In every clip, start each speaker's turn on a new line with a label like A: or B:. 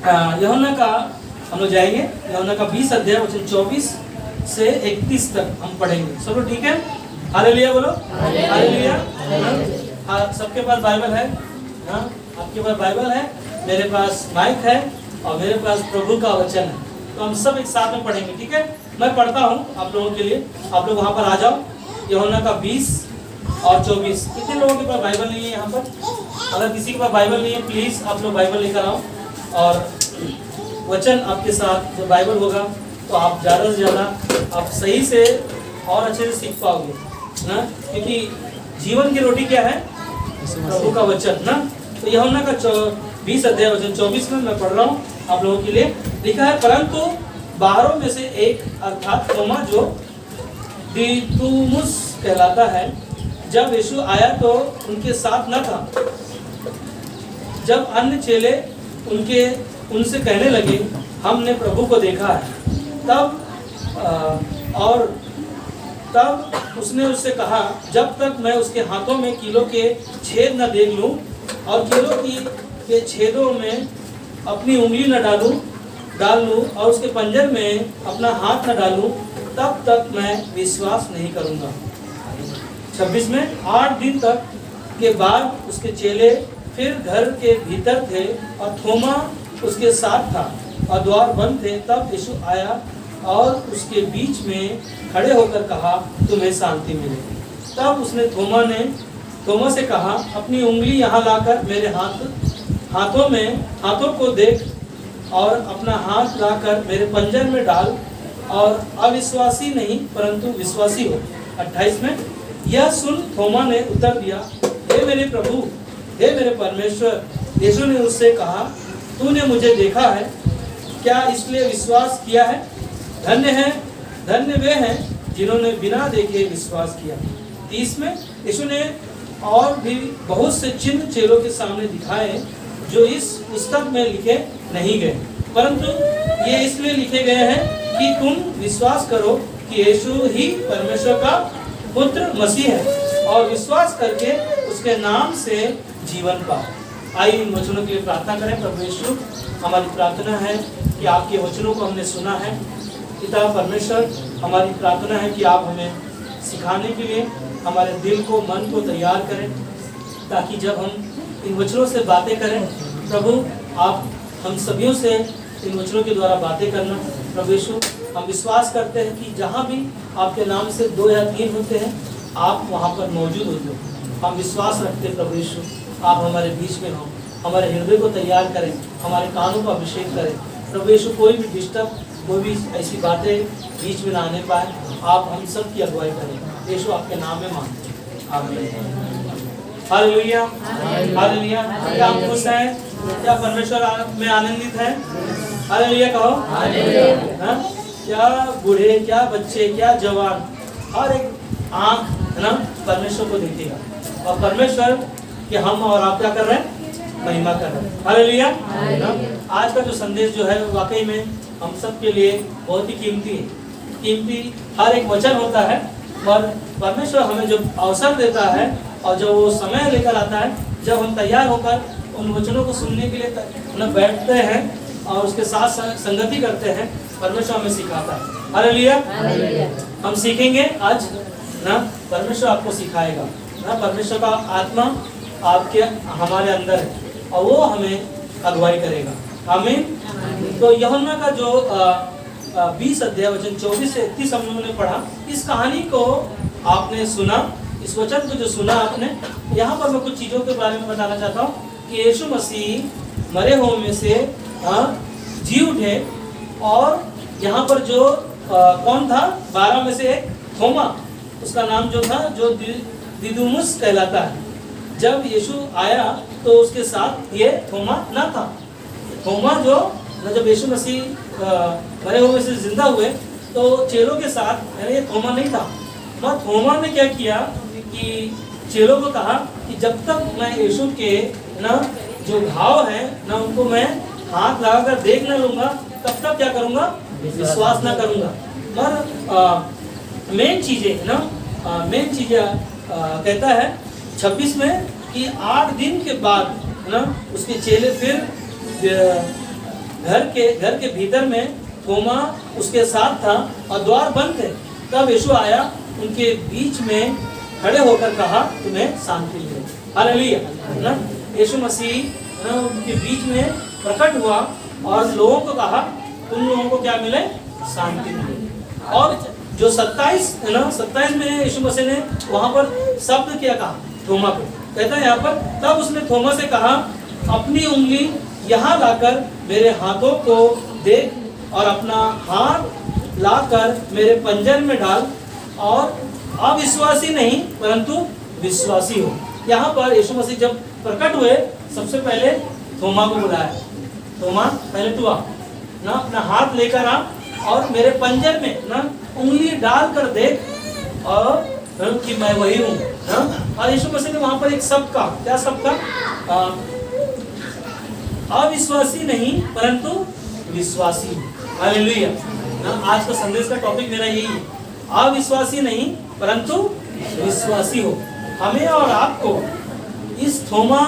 A: यूहन्ना का हम लोग जाएंगे, यूहन्ना का 20 अध्याय वचन 24 से 31 तक हम पढ़ेंगे। सब लोग ठीक है? हालेलुया बोलो, हालेलुया। सबके पास बाइबल है? हाँ, आपके पास बाइबल है, मेरे पास माइक है और मेरे पास प्रभु का वचन है, तो हम सब एक साथ में पढ़ेंगे। ठीक है? मैं पढ़ता हूँ आप लोगों के लिए, आप लोग वहाँ पर आ जाओ। यूहन्ना का 20 और 24। कितने लोगों के पास बाइबल नहीं है यहाँ पर? अगर किसी के पास बाइबल नहीं है, प्लीज़ आप लोग बाइबल लेकर आओ, और वचन आपके साथ जो बाइबल होगा तो आप ज़्यादा से ज़्यादा आप सही से और अच्छे से सीख पाओगे ना, क्योंकि जीवन की रोटी क्या है? प्रभु का वचन ना। तो यूहन्ना का 20 अध्याय वचन 24 में मैं पढ़ रहा हूँ आप लोगों के लिए। लिखा है, परंतु 12 में से एक अर्थात थोमा जो दिदुमुस कहलाता है, जब यीशु आया तो उनके साथ न था। जब अन्य चेले उनसे कहने लगे, हमने प्रभु को देखा है, तब उसने उससे कहा, जब तक मैं उसके हाथों में कीलों के छेद न देख लूं और कीलों के छेदों में अपनी उंगली न डाल लूं और उसके पंजर में अपना हाथ न डालूं, तब तक मैं विश्वास नहीं करूंगा। 26 में 8 दिन तक के बाद उसके चेले फिर घर के भीतर थे और थोमा उसके साथ था और द्वार बंद थे। तब यीशु आया और उसके बीच में खड़े होकर कहा, तुम्हें शांति मिले। तब उसने थोमा से कहा, अपनी उंगली यहाँ लाकर मेरे हाथों को देख और अपना हाथ लाकर मेरे पंजर में डाल और अविश्वासी नहीं परंतु विश्वासी हो। 28 में यह सुन थोमा ने उत्तर दिया, हे मेरे प्रभु, हे मेरे परमेश्वर। यीशु ने उससे कहा, तूने मुझे देखा है, क्या इसलिए विश्वास किया है? धन्य वे हैं जिन्होंने बिना देखे विश्वास किया। 30 में यीशु ने और भी बहुत से चिन्ह चेलों के सामने दिखाए जो इस पुस्तक में लिखे नहीं गए, परंतु ये इसलिए लिखे गए हैं कि तुम विश्वास करो कि यीशु ही परमेश्वर का पुत्र मसीह है और विश्वास करके उसके नाम से जीवन पाओ। आइए इन वचनों के लिए प्रार्थना करें। प्रभु यीशु, हमारी प्रार्थना है कि आपके वचनों को हमने सुना है। पिता परमेश्वर, हमारी प्रार्थना है कि आप हमें सिखाने के लिए हमारे दिल को, मन को तैयार करें, ताकि जब हम इन वचनों से बातें करें, प्रभु आप हम सभी से इन वचनों के द्वारा बातें करना। प्रभु यीशु, हम विश्वास करते हैं कि जहाँ भी आपके नाम से 2 या 3 होते हैं, आप वहाँ पर मौजूद होते हो। हम विश्वास रखते हैं प्रभु यीशु, आप हमारे बीच में हो, हमारे हृदय को तैयार करें, हमारे कानों का अभिषेक करें। प्रभु यीशु, कोई भी डिस्टर्ब, कोई भी ऐसी बातें बीच में ना आने पाए, आप हम सब की अगुवाई करें। यीशु आपके नाम में मांगते हैं, आमीन। Hallelujah, hallelujah. क्या आप खुश हैं? क्या परमेश्वर में आनंदित है? हालेलुया कहो। हालेलुया। क्या बूढ़े, क्या बच्चे, क्या जवान, हर एक आँख है ना परमेश्वर को देखेगा, और परमेश्वर के हम और आप क्या कर रहे हैं? महिमा कर रहे हैं। हालेलुया। आज का जो संदेश जो है वाकई में हम सब के लिए बहुत ही कीमती हर एक वचन होता है, और परमेश्वर हमें जो अवसर देता है और जो वो समय लेकर आता है, जब हम तैयार होकर उन वचनों को सुनने के लिए बैठते हैं और उसके साथ संगति करते हैं, परमेश्वर हमें सिखाता है। हालेलुया। हम सीखेंगे आज ना, परमेश्वर आपको सिखाएगा ना, परमेश्वर का आत्मा आपके हमारे अंदर है और वो हमें अगुवाई करेगा। आमीन। तो यूहन्ना का जो 20 अध्याय वचन 24 से 31 हम लोगों ने पढ़ा, इस कहानी को आपने सुना, इस वचन को जो सुना आपने, यहाँ पर मैं कुछ चीज़ों के बारे में बताना चाहता हूँ कि यीशु मसीह मरे हुए में से जी उठे, और यहाँ पर जो कौन था? 12 में से एक थोमा, उसका नाम जो था, जो दिदुमुस कहलाता है। जब यीशु आया तो उसके साथ ये थोमा ना था। थोमा जो जब यीशु मसीह मरे हुए से जिंदा हुए तो चेलों के साथ ये थोमा नहीं था। मगर थोमा ने क्या किया कि चेलों को कहा कि जब तक मैं यीशु के ना जो घाव है ना उनको मैं हाथ लगाकर देख न लूँगा, तब तक क्या करूँगा? विश्वास ना करूँगा। मगर मेन चीज़ें ना, मेन चीज़ें कहता है 26 में कि 8 दिन के बाद ना उसके चेले फिर घर के भीतर में थोमा उसके साथ था और द्वार बंद थे। तब यीशु आया, उनके बीच में खड़े होकर कहा, तुम्हें शांति मिले। हालेलुया ना। यीशु मसीह ना उनके बीच में प्रकट हुआ और लोगों को कहा, तुम लोगों को क्या मिले? शांति मिले। और जो 27 है ना, 27 में यीशु मसीह ने वहां पर शब्द क्या कहा? थोमा को कहता है यहाँ पर, तब उसने थोमा से कहा, अपनी उंगली यहाँ लाकर मेरे हाथों को देख और अपना हाथ लाकर मेरे पंजर में डाल और अविश्वासी नहीं परंतु विश्वासी हो। यहाँ पर यीशु मसीह जब प्रकट हुए, सबसे पहले थोमा को बुलाया, थोमा पहले तू आ ना, अपना हाथ लेकर आ और मेरे पंजर में ना उंगली डाल कर देख और कि मैं वही हूँ ना। और यीशु मसीह ने वहां पर एक शब्द का, क्या शब्द का? अविश्वासी नहीं परंतु विश्वासी। हालेलुया ना। आज का संदेश का टॉपिक मेरा यही है, अविश्वासी नहीं परंतु विश्वासी हो। हमें और आपको इस थोमा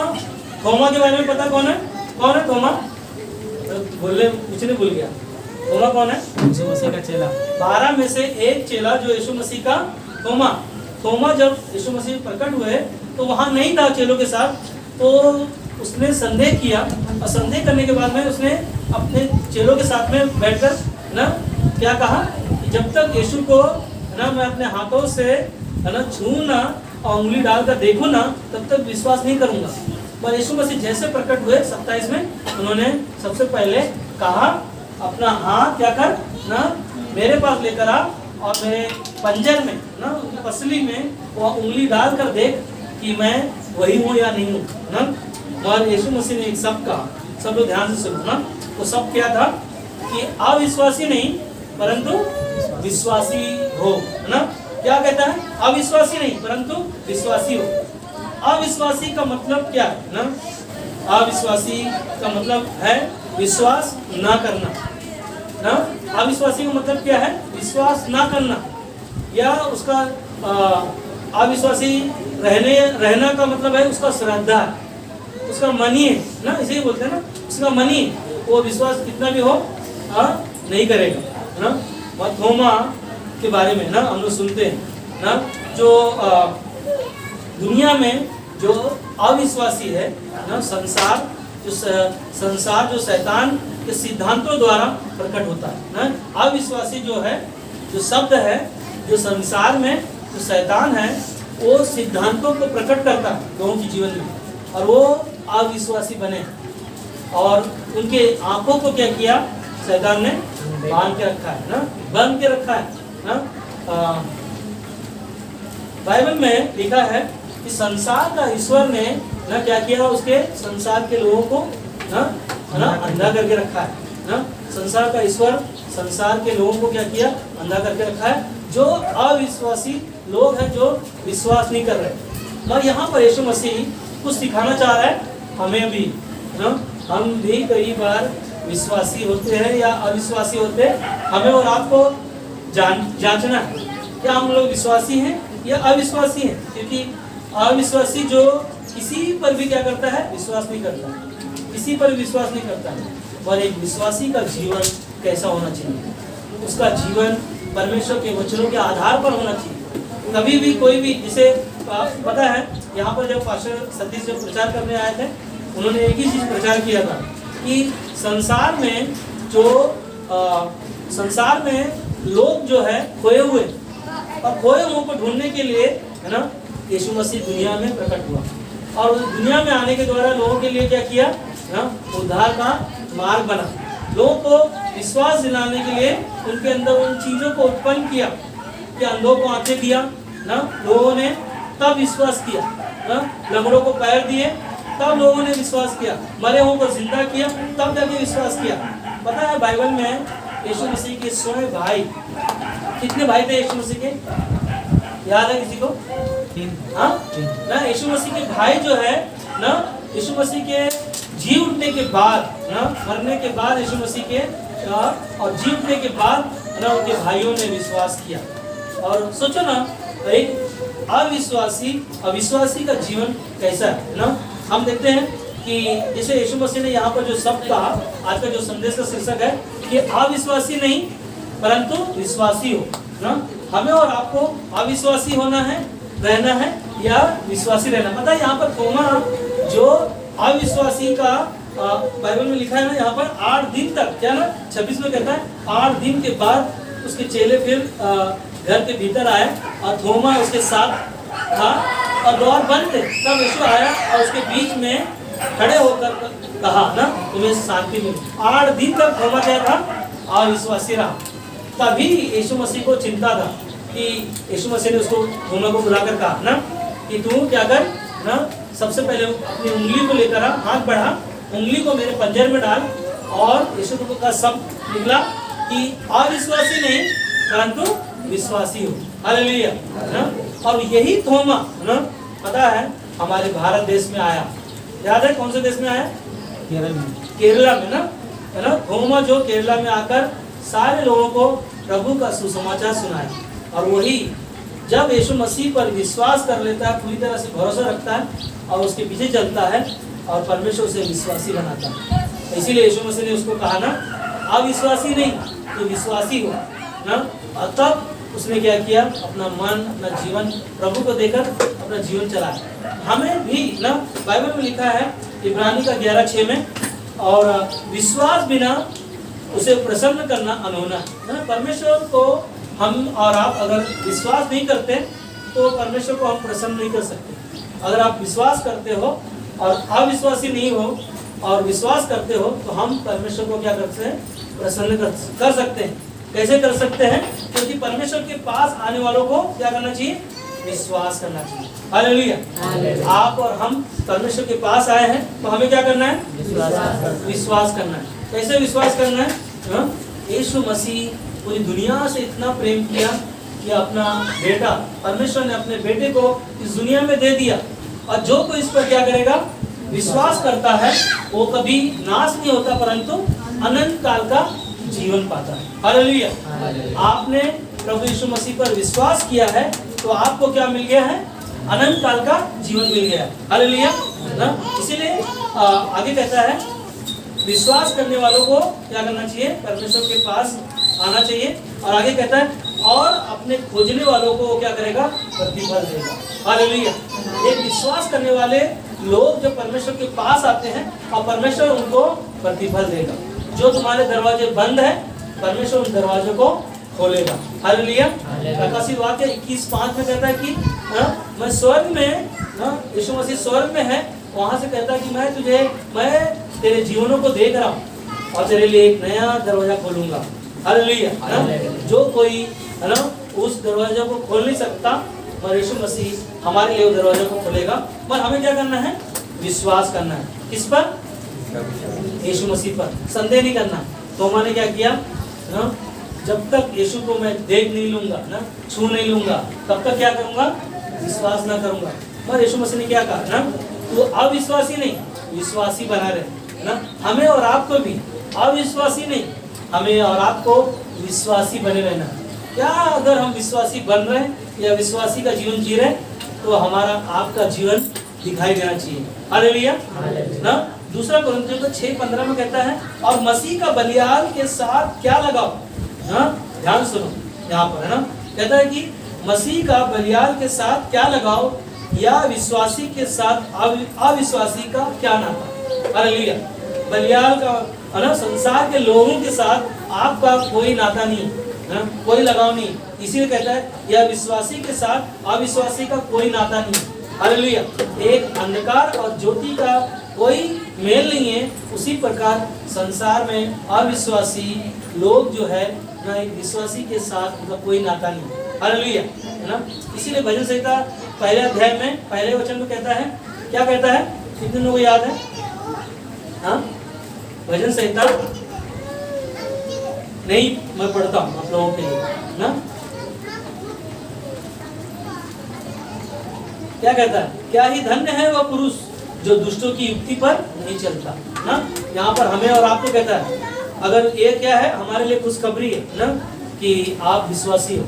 A: के बारे में पता कौन है? कौन है थोमा? बोलने कुछ नहीं भूल गया। थोमा कौन है? यीशु मसीह का चेला, 12 में से एक चेला जो यीशु मसीह का थोमा जब यीशु मसीह प्रकट हुए तो वहां नहीं था चेलों के साथ, तो उसने संदेह किया और संदेह करने के बाद में उसने अपने चेलों के साथ में बैठकर ना क्या कहा कि जब तक यीशु को ना मैं अपने हाथों से ना छू ना और उंगली डालकर देखूं ना, तब तक विश्वास नहीं करूंगा। पर यीशु मसीह जैसे प्रकट हुए 27 में, उन्होंने सबसे पहले कहा, अपना हाथ क्या कर ना मेरे पास लेकर आ और मेरे पंजर में ना पसली में वो उंगली डाल कर देख कि मैं वही हूँ या नहीं हूँ ना। और यीशु मसीह ने एक शब्द कहा, सब लोग ध्यान से सुनो ना। वो शब्द क्या था कि अविश्वासी नहीं परंतु विश्वासी हो, है ना। क्या कहता है? अविश्वासी नहीं परंतु विश्वासी हो। अविश्वासी का मतलब क्या है ना? अविश्वासी का मतलब है विश्वास ना करना ना। अविश्वासी का मतलब क्या है? विश्वास ना करना। या उसका अविश्वासी रहना का मतलब है उसका श्रद्धा है, उसका मनी है ना, इसे बोलते हैं ना, उसका मनी, वो विश्वास कितना भी हो नहीं करेगा ना। और थोमा के बारे में ना हम लोग सुनते हैं ना, जो दुनिया में जो अविश्वासी है ना, संसार जो शैतान के सिद्धांतों द्वारा प्रकट होता है ना। अविश्वासी जो है, जो शब्द है, जो संसार में जो शैतान है, वो सिद्धांतों को प्रकट करता है लोगों के जीवन में, और वो अविश्वासी बने और उनके आंखों को क्या किया? शैतान ने बांध के रखा है ना, बंद के रखा है ना। बाइबल में लिखा है कि संसार का ईश्वर ने ना क्या किया? उसके संसार के लोगों को ना अंधा करके रखा है ना। संसार का ईश्वर संसार के लोगों को क्या किया? अंधा करके रखा है, जो अविश्वासी लोग हैं, जो विश्वास नहीं कर रहे। और यहाँ पर यीशु मसीह कुछ सिखाना चाह रहा है हमें भी ना। हम भी कई बार विश्वासी होते हैं या अविश्वासी होते हैं, हमें और आपको जांचना है क्या हम लोग विश्वासी हैं या अविश्वासी हैं। क्योंकि अविश्वासी जो किसी पर भी क्या करता है? विश्वास नहीं करता है, किसी पर विश्वास नहीं करता है। और एक विश्वासी का जीवन कैसा होना चाहिए? उसका जीवन परमेश्वर के वचनों के आधार पर होना चाहिए। कभी भी कोई भी, जिसे पता है यहाँ पर जब पास्टर सतीश जब प्रचार करने आए थे, उन्होंने एक ही चीज़ प्रचार किया था कि संसार में लोग जो है खोए हुए, और खोए हुओं को ढूंढने के लिए है ना, यीशु मसीह दुनिया में प्रकट हुआ और दुनिया में आने के द्वारा लोगों के लिए क्या किया ना? उद्धार का मार्ग बना। लोगों को विश्वास दिलाने के लिए उनके अंदर उन चीज़ों को उत्पन्न किया कि अंधों को आंखें दिया ना, लोगों ने तब विश्वास किया ना। लंगड़ों को पैर दिए, तब लोगों ने विश्वास किया। मरे हुओं को जिंदा किया, तब जाके विश्वास किया। पता है बाइबल में यीशु मसीह के 100 भाई, कितने भाई थे यीशु मसीह के? याद है किसी को? 3 ना। यीशु मसीह के भाई जो है ना, यीशु मसीह के जी उठने के बाद ना, मरने के बाद यीशु मसीह के और जी उठने के बाद ना उनके भाइयों ने विश्वास किया। और सोचो ना, एक अविश्वासी का जीवन कैसा है ना। हम देखते हैं कि जैसे यीशु मसीह ने यहाँ पर जो शब्द कहा, आज का जो संदेश का शीर्षक है कि अविश्वासी नहीं परंतु विश्वासी हो ना। हमें और आपको अविश्वासी होना है, रहना है, या विश्वासी रहना। पता है यहाँ पर थोमा जो अविश्वासी का बाइबल में लिखा है ना, यहाँ पर 8 दिन तक, क्या ना 26 में कहता है 8 दिन के बाद उसके चेले फिर घर के भीतर आए और थोमा उसके साथ था और द्वार बंद थे। तब यीशु आया और उसके बीच में खड़े होकर कहा ना, तुम्हें शांति मिली। 8 दिन तक थोमा क्या था? अविश्वासी रहा। तभी यीशु मसीह को चिंता था कि यीशु मसीह ने उसको थोमा को बुलाकर कहा ना कि तू क्या कर ना, सबसे पहले अपनी उंगली को लेकर आ, हाथ बढ़ा, उंगली को मेरे पंजर में डाल। और यीशु का शब्द निकला कि अविश्वासी नहीं परंतु विश्वासी हो। हालेलुया ना। और यही थोमा ना, पता है हमारे भारत देश में आया। याद है कौन से देश में आया? केरला में ना, है ना। थोमा जो केरला में आकर सारे लोगों को प्रभु का सुसमाचार सुनाया। और वही जब यीशु मसीह पर विश्वास कर लेता है, पूरी तरह से भरोसा रखता है और उसके पीछे चलता है और परमेश्वर उसे विश्वासी बनाता है। इसीलिए यीशु मसीह ने उसको कहा ना, अविश्वासी नहीं तो विश्वासी हो ना। और तब उसने क्या किया? अपना मन, अपना जीवन प्रभु को देकर अपना जीवन चलाया। हमें भी ना, बाइबल में लिखा है इब्रानी का 11:6 में, और विश्वास बिना उसे प्रसन्न करना अनहोना है ना। परमेश्वर को हम और आप अगर विश्वास नहीं करते तो परमेश्वर को हम प्रसन्न नहीं कर सकते। अगर आप विश्वास करते हो और अविश्वासी नहीं हो और विश्वास करते हो तो हम परमेश्वर को क्या करते हैं? प्रसन्न कर सकते हैं। कैसे कर सकते हैं? क्योंकि परमेश्वर के पास आने वालों को क्या करना चाहिए? विश्वास करना चाहिए। हालेलुया। आप और हम परमेश्वर के पास आए हैं तो हमें क्या करना है? विश्वास करना है। कैसे विश्वास करना है? यीशु मसीह पूरी दुनिया से इतना प्रेम किया कि अपना बेटा, परमेश्वर ने अपने बेटे को इस दुनिया में दे दिया। और जो कोई इस पर क्या करेगा? विश्वास करता है, वो कभी नाश नहीं होता परंतु अनंत काल का जीवन पाता है। हालेलुया। आपने प्रभु यीशु मसीह पर विश्वास किया है तो आपको क्या मिल गया है? अनंत काल का जीवन मिल गया। हालेलुया ना। इसीलिए आगे कहता है विश्वास करने वालों को क्या करना चाहिए? परमेश्वर के पास आना चाहिए। और आगे कहता है और अपने खोजने वालों को वो क्या करेगा? प्रतिफल देगा। हालेलुया। एक विश्वास करने वाले लोग जब परमेश्वर के पास आते हैं और परमेश्वर उनको प्रतिफल देगा। जो तुम्हारे दरवाजे बंद है परमेश्वर उन दरवाजों को खोलेगा। हालेलुया। प्रकाशित वाक्य 21:5 में कहता है कि मैं स्वर्ग में, यीशु मसीह स्वर्ग में है, वहां से कहता है कि मैं तेरे जीवनों को देख रहा हूँ और तेरे लिए एक नया दरवाजा खोलूंगा। हालेलुया। जो कोई है ना उस दरवाजे को खोल नहीं सकता, पर यीशु मसीह हमारे लिए वो दरवाजे को खोलेगा। पर हमें क्या करना है? विश्वास करना है। किस पर? यीशु मसीह पर। संदेह नहीं करना। थोमा ने क्या किया ना, जब तक यीशु को मैं देख नहीं लूंगा ना, छू नहीं लूंगा, तब तक क्या करूंगा? विश्वास ना करूंगा। पर यीशु मसीह ने क्या कहा ना, तू अविश्वासी नहीं विश्वासी बना रहे ना। हमें और आपको भी अविश्वासी नहीं, हमें और आपको विश्वासी बने रहना। क्या अगर हम विश्वासी बन रहे हैं या विश्वासी का जीवन जी रहे तो हमारा आपका जीवन दिखाई देना चाहिए। हालेलुया ना। दूसरा कोरिन्थियों को 6:15 में कहता है और मसीह का बलिदान के साथ क्या लगाओ ना। ध्यान सुनो यहाँ पर है ना, कहता है कि मसीह का बलिदान के साथ क्या लगाओ या विश्वासी के साथ अविश्वासी का क्या नाता। हालेलुया। बलिदान का है ना, संसार के लोगों के साथ आपका कोई नाता नहीं है, कोई लगाव नहीं। इसीलिए कहता है यह विश्वासी के साथ अविश्वासी का कोई नाता नहीं। हालेलुया। एक अंधकार और ज्योति का कोई मेल नहीं है, उसी प्रकार संसार में अविश्वासी लोग जो है ना, एक विश्वासी के साथ उनका कोई नाता नहीं। हालेलुया है ना। इसीलिए भजन संहिता 1 अध्याय में 1 वचन में कहता है, क्या कहता है? कितने लोगों को याद है? हाँ, भजन संहिता नहीं, मैं पढ़ता हूँ आप लोगों के लिए ना। क्या कहता है? क्या ही धन्य है वह पुरुष जो दुष्टों की युक्ति पर नहीं चलता ना। यहाँ पर हमें और आपको कहता है, अगर ये क्या है हमारे लिए खुशखबरी है ना कि आप विश्वासी हो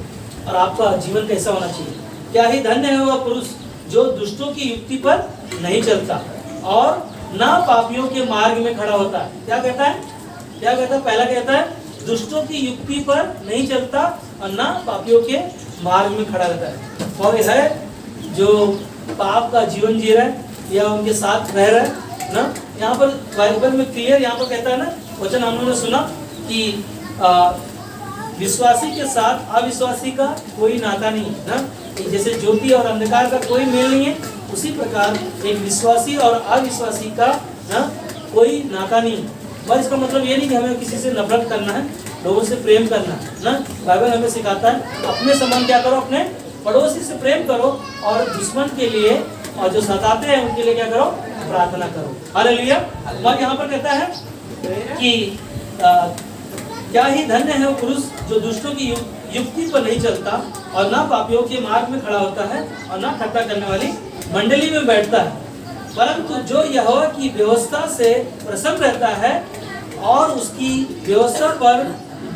A: और आपका जीवन कैसा होना चाहिए। क्या ही धन्य है वह पुरुष जो दुष्टों की युक्ति पर नहीं चलता और ना पापियों के मार्ग में खड़ा होता है। क्या कहता है? क्या कहता है? पहला कहता है दुष्टों की युक्ति पर नहीं चलता और ना पापियों के मार्ग में खड़ा रहता है। और यह है जो पाप का जीवन जी रहा है या उनके साथ रह रहा है ना। यहाँ पर बाइबल में क्लियर यहाँ पर कहता है ना, वचन हम लोगों ने सुना कि विश्वासी के साथ अविश्वासी का कोई नाता नहीं है ना। जैसे ज्योति और अंधकार का कोई मेल नहीं है, उसी प्रकार एक विश्वासी और अविश्वासी का ना कोई नाता नहीं है। बस इसका मतलब ये नहीं कि हमें किसी से नफरत करना है, लोगों से प्रेम करना है ना। बाइबल हमें सिखाता है अपने समान क्या करो, अपने पड़ोसी से प्रेम करो और दुश्मन के लिए और जो सताते हैं उनके लिए क्या करो, प्रार्थना करो। हालेलुया। और यहाँ पर कहता है कि क्या ही धन्य है वो पुरुष जो दुष्टों की युक्ति पर नहीं चलता और ना पापियों के मार्ग में खड़ा होता है और ना ठट्टा करने वाली मंडली में बैठता है, परंतु जो यहोवा की व्यवस्था से प्रसन्न रहता है और उसकी व्यवस्था पर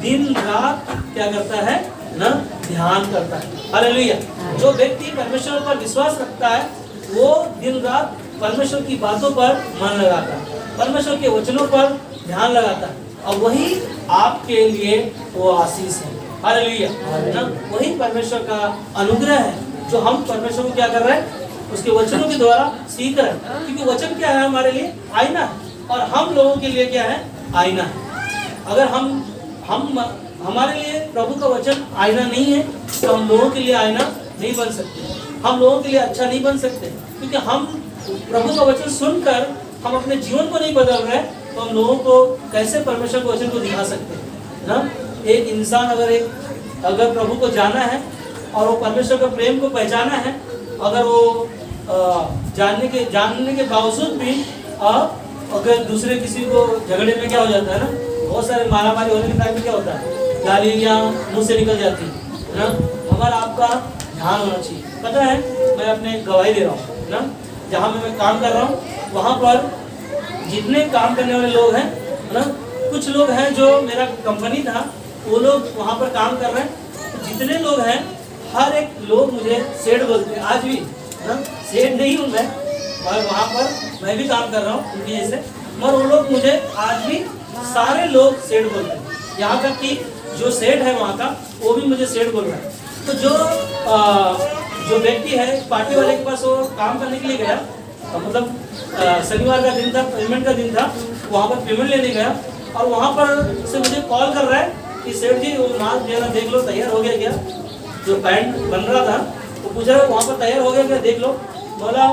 A: दिन रात क्या करता है ना, ध्यान करता है। हालेलुया। जो व्यक्ति परमेश्वर पर विश्वास रखता है वो दिन रात परमेश्वर की बातों पर मन लगाता है, परमेश्वर के वचनों पर ध्यान लगाता है, और वही आपके लिए वो आशीष है। हालेलुया ना। वही परमेश्वर का अनुग्रह है जो हम परमेश्वर को क्या कर रहे हैं, उसके वचनों के द्वारा सीख रहे हैं। क्योंकि वचन क्या है, हमारे लिए आईना है, और हम लोगों के लिए क्या है, आईना है। अगर हम हमारे लिए प्रभु का वचन आईना नहीं है तो हम लोगों के लिए आईना नहीं बन सकते, हम लोगों के लिए अच्छा नहीं बन सकते। क्योंकि हम प्रभु का वचन सुनकर हम अपने जीवन को नहीं बदल रहे तो हम लोगों को कैसे परमेश्वर के वचन को दिखा सकते हैं ना। एक इंसान अगर प्रभु को जाना है और वो परमेश्वर के प्रेम को पहचाना है, अगर वो जानने के बावजूद भी अगर दूसरे किसी को झगड़े में क्या हो जाता है ना, बहुत सारे मारामारी होने के टाइम में क्या होता है, गालियाँ मुंह से निकल जाती है ना। हमारा आपका ध्यान होना चाहिए। पता है, मैं अपने गवाही दे रहा हूँ ना, जहाँ मैं काम कर रहा हूँ वहाँ पर जितने काम करने वाले लोग हैं ना, कुछ लोग हैं जो मेरा कंपनी था वो लोग वहाँ पर काम कर रहे हैं। जितने लोग हैं हर एक लोग मुझे सेठ बोलते हैं आज भी ना। सेठ नहीं हूँ मैं, और वहाँ पर मैं भी काम कर रहा हूँ उनकी जैसे, मगर वो लोग मुझे आज भी सारे लोग सेठ बोलते हैं। यहाँ तक कि जो सेठ है वहाँ का वो भी मुझे सेठ बोल रहा है। तो जो व्यक्ति है पार्टी वाले के पास वो काम करने के लिए गया, मतलब शनिवार का दिन था, पेमेंट का दिन था, वहाँ पर पेमेंट लेने गया और वहाँ पर से मुझे कॉल कर रहा है कि सेठ जी वो माल मेरा देख लो तैयार हो गया क्या, जो पैंट बन रहा था वो पूछ रहा है वहाँ पर तैयार हो गया क्या, देख लो। बोला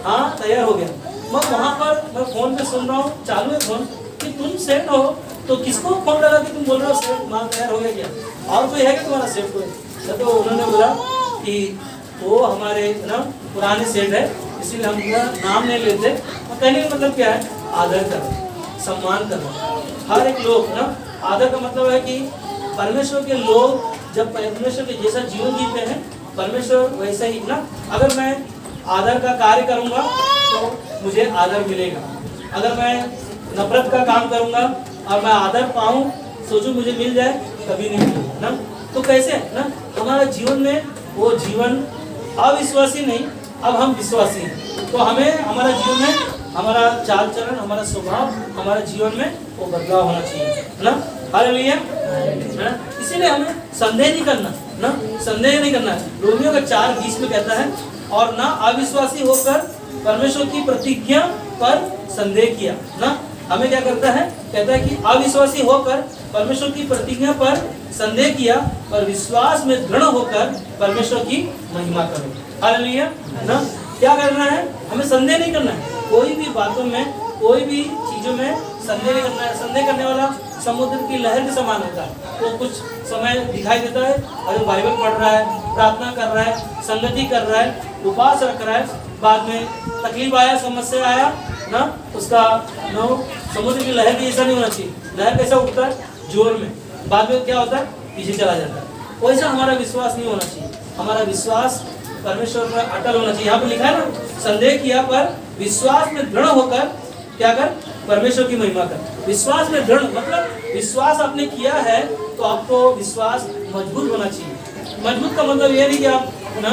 A: हाँ तैयार हो गया। मैं वहाँ पर मैं फ़ोन पे सुन रहा हूँ, चालू है फ़ोन, कि तुम सेठ हो तो किसको फोन लगा कि तुम बोल रहे हो सेठ माल तैयार हो गया क्या, और कोई है क्या तुम्हारा सेठ कोई? तो उन्होंने बोला कि वो हमारे ना पुराने सेठ है, इसीलिए हम उनका नाम नहीं लेते। और कहने का मतलब क्या है, आदर करना, सम्मान करना। हर एक लोग ना, आदर का मतलब है कि परमेश्वर के लोग जब परमेश्वर के जैसा जीवन जीते हैं, परमेश्वर वैसे ही ना। अगर मैं आदर का कार्य करूँगा तो मुझे आदर मिलेगा, अगर मैं नफरत का काम करूँगा और मैं आदर पाऊँ सोचूं मुझे मिल जाए, कभी नहीं मिलेगा ना। तो कैसे ना हमारा जीवन में वो जीवन अविश्वासी नहीं, अब हम विश्वासी हैं। तो हमें हमारा जीवन में हमारा चाल चलन, हमारा स्वभाव, हमारा जीवन में वो बदलाव होना चाहिए ना। हालेलुया। इसीलिए हमें संदेह नहीं करना ना, संदेह नहीं करना है। रोमियो का 4:20 में कहता है, और ना अविश्वासी होकर परमेश्वर की प्रतिज्ञा पर संदेह किया ना। हमें क्या करता है, कहता है कि अविश्वासी होकर परमेश्वर की प्रतिज्ञा पर संदेह किया, पर विश्वास में दृढ़ होकर परमेश्वर की महिमा करो। हालेलुया ना। क्या करना है, हमें संदेह नहीं करना है। कोई भी बातों में, कोई भी चीजों में संदेह नहीं करना है। संदेह करने वाला समुद्र की लहर के समान होता है। तो कुछ समय दिखाई देता है, अगर बाइबल पढ़ रहा है, प्रार्थना कर रहा है, संगति कर रहा है, उपवास रख रहा है, बाद में तकलीफ आया, समस्या आया ना, उसका नो समुद्र की लहर भी ऐसा नहीं होना चाहिए। लहर कैसा उठता है, जोर में, बाद में क्या होता है, पीछे चला जाता है। वैसा हमारा विश्वास नहीं होना चाहिए। हमारा विश्वास परमेश्वर पर अटल होना चाहिए। यहाँ पे लिखा है ना, संदेह किया पर विश्वास में दृढ़ होकर क्या कर, परमेश्वर की महिमा कर। विश्वास में दृढ़ मतलब विश्वास आपने किया है तो आपको विश्वास मजबूत होना चाहिए। मजबूत का मतलब ये नहीं कि आप ना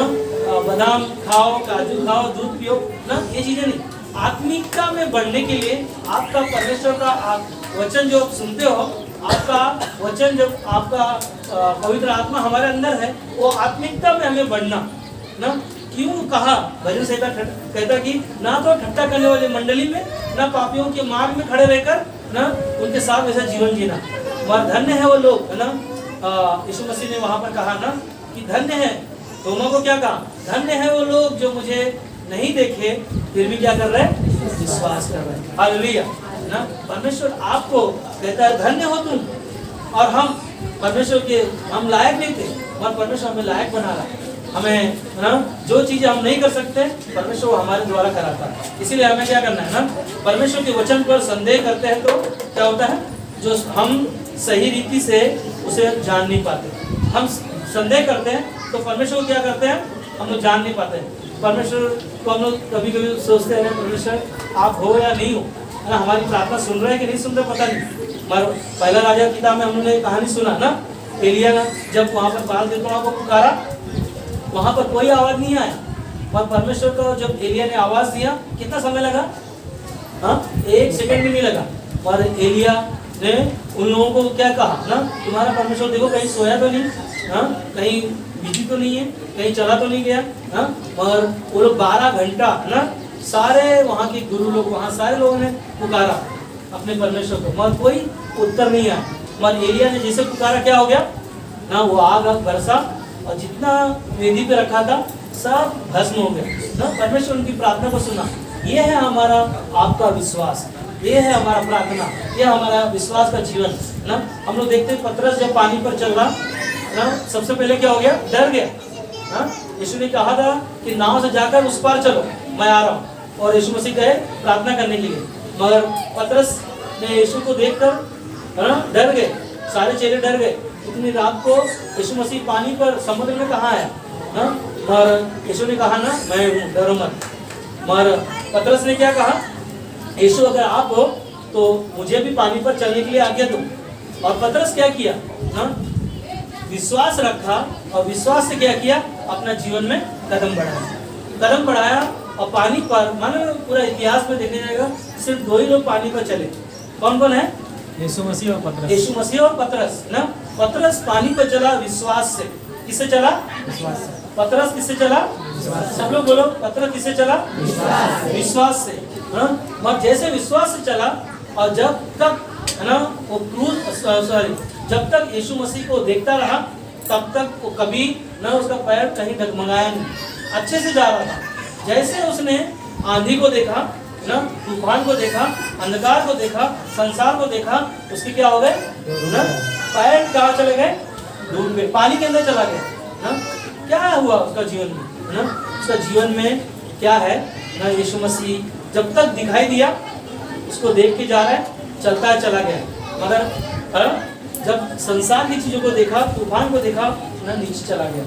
A: बादाम खाओ, काजू खाओ, दूध पियो ना, ये चीजें नहीं। आत्मिकता में बढ़ने के लिए आपका परमेश्वर का वचन जो आप सुनते हो, आपका वचन जब आपका पवित्र आत्मा हमारे अंदर है, वो आत्मिकता में हमें बढ़ना ना। क्यों कहा भजन संहिता कहता कि ना तो ठट्टा करने वाले मंडली में, ना पापियों के मार्ग में खड़े रहकर ना उनके साथ ऐसा जीवन जीना। वह धन्य है वो लोग, है ना। यीशु मसीह ने वहां पर कहा ना कि धन्य है, दोनों को क्या कहा, धन्य है वो लोग जो मुझे नहीं देखे फिर भी क्या कर रहे हैं, विश्वास कर रहे हैं। हालेलुया ना। परमेश्वर आपको कहता है धन्य हो तुम, और हम परमेश्वर के हम लायक नहीं थे, और परमेश्वर हमें लायक बना रहा है। हमें ना जो चीजें हम नहीं कर सकते परमेश्वर हमारे द्वारा कराता है। इसीलिए हमें क्या करना है ना, परमेश्वर के वचन पर संदेह करते हैं तो क्या होता है, जो हम सही रीति से उसे जान नहीं पाते। हम संदेह करते हैं तो परमेश्वर क्या करते हैं, हम लोग जान नहीं पाते। परमेश्वर को हम लोग कभी कभी सोचते हैं परमेश्वर आप हो या नहीं हो, है ना, हमारी प्रार्थना सुन रहे हैं कि नहीं सुन रहे पता नहीं। मगर पहला राजा किताब में हम लोगों ने कहानी सुना ना, एलिया ने जब वहाँ पर बाल देवताओं को पुकारा, वहाँ पर कोई आवाज नहीं आया, और परमेश्वर को जब एलिया ने आवाज दिया कितना समय लगा, हाँ 1 सेकंड भी नहीं लगा। और एलिया ने उन लोगों को क्या कहा ना, तुम्हारा परमेश्वर देखो कहीं सोया तो नहीं, हाँ कहीं बिजी तो नहीं है, कहीं चला तो नहीं गया, हाँ। और वो लोग 12 घंटा ना सारे वहाँ के गुरु लोग, वहाँ सारे लोगों ने पुकारा अपने परमेश्वर को, मगर कोई उत्तर नहीं आया। मगर एलिया ने जैसे पुकारा क्या हो गया ना, वो आग बरसा और जितना वेदी पे रखा था सब भस्म हो गया ना। परमेश्वर उनकी प्रार्थना को सुना। ये है हमारा आपका विश्वास, ये है हमारा प्रार्थना, ये हमारा विश्वास का जीवन ना। हम लोग देखते हैं पतरस जब पानी पर चल रहा ना, सबसे पहले क्या हो गया, डर गया ना। यीशु ने कहा था कि नाव से जाकर उस पार चलो, मैं आ रहा हूँ, और यीशु मसीह गए प्रार्थना करने के लिए। मगर पतरस ने यीशु को देखकर डर गए, सारे चेले डर गए। इतनी रात को यीशु मसीह पानी पर समुद्र में कहाँ आया ना, और यीशु ने कहा ना मैं हूँ, डरो मत। मगर पतरस ने क्या कहा, यीशु अगर आप हो तो मुझे भी पानी पर चलने के लिए आज्ञा दो। और पतरस क्या किया ना, विश्वास रखा, और विश्वास से क्या किया, अपना जीवन में कदम बढ़ाया। और पानी पर मानो पूरा इतिहास में देखा जाएगा सिर्फ 2 ही लोग पानी पर चले। कौन कौन है,
B: यीशु मसीह और पतरस।
A: यीशु मसीह और पतरस ना। पतरस पानी पर चला विश्वास से। किससे चला,
B: विश्वास से।
A: पतरस किससे चला, सब लोग बोलो, पतरस किससे चला, विश्वास से हाँ। मगर जैसे विश्वास से चला, और जब तक है ना वो जब तक यीशु मसीह को देखता रहा तब तक वो कभी ना उसका पैर कहीं डगमगाया नहीं, अच्छे से जा रहा था। जैसे उसने आंधी को देखा ना, तूफान को देखा, अंधकार को देखा, संसार को देखा, उसके क्या हो गए ना, पैर कहाँ चले गए, डूब गए, पानी के अंदर चला गया ना। क्या हुआ उसका जीवन में ना, उसका जीवन में क्या है ना, यीशु मसीह जब तक दिखाई दिया उसको देख के जा रहा है, चलता है चला गया। मगर जब संसार की चीजों को देखा, तूफान को देखा ना, नीचे चला गया।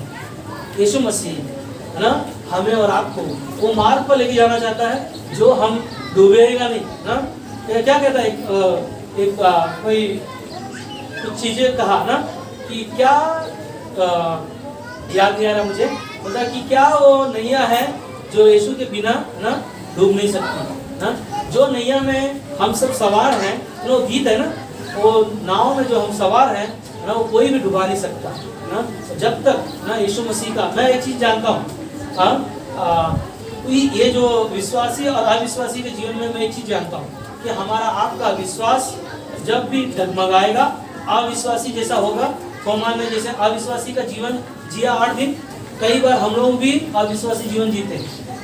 A: यीशु मसीह है ना हमें और आपको वो मार्ग पर लेके जाना चाहता है जो हम डूबेगा नहीं ना। क्या कहता है कोई कुछ चीजें कहा ना कि क्या याद नहीं आ रहा मुझे, बोलता कि क्या वो नैया है जो यीशु के बिना ना डूब नहीं सकती ना। जो नैया में हम सब सवार हैं, वो गीत है ना, वो नाव में जो हम सवार हैं ना, वो कोई भी डुबा नहीं सकता ना, जब तक ना यीशु मसीह का। मैं एक चीज जानता हूँ, ये जो विश्वासी और अविश्वासी के जीवन में मैं एक चीज जानता हूँ कि हमारा आपका विश्वास जब भी डगमगाएगा, अविश्वासी जैसा होगा। थोमा ने जैसे अविश्वासी का जीवन जिया 8 दिन, कई बार हम लोग भी अविश्वासी जीवन जीते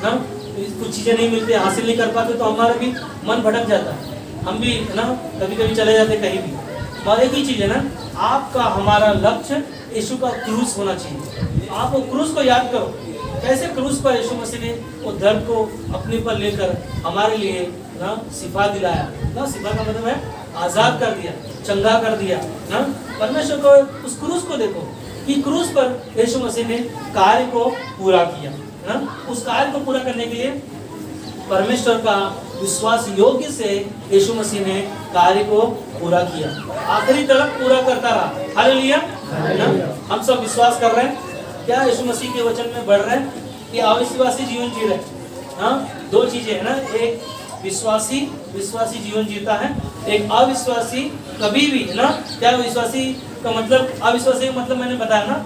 A: ना, कुछ चीज़ें नहीं मिलती, हासिल नहीं कर पाते तो हमारा भी मन भटक जाता है, हम भी ना कभी कभी चले जाते कहीं भी। और एक ही चीज़ है ना, आपका हमारा लक्ष्य यीशु का क्रूस होना चाहिए। आप वो क्रूस को याद करो, कैसे क्रूस पर यीशु मसीह ने वो दर्द को अपने पर लेकर हमारे लिए ना शिफा दिलाया ना। शिफा का मतलब है आज़ाद कर दिया, चंगा कर दिया ना। परमेश्वर को उस क्रूस को देखो कि क्रूस पर यीशु मसीह ने कार्य को पूरा किया ना। उस कार्य को पूरा करने के लिए परमेश्वर का विश्वास योग्य से यीशु मसीह ने कार्य को पूरा किया, आखिरी तक पूरा करता रहा। हालेलुया ना। हम सब विश्वास कर रहे हैं क्या, यीशु मसीह के वचन में बढ़ रहे हैं कि अविश्वासी जीवन जी रहे हैं। हाँ, 2 चीजें है ना, एक विश्वासी विश्वासी जीवन जीता है, एक अविश्वासी कभी भी, है ना। क्या विश्वासी का मतलब, अविश्वासी का मतलब मैंने बताया ना,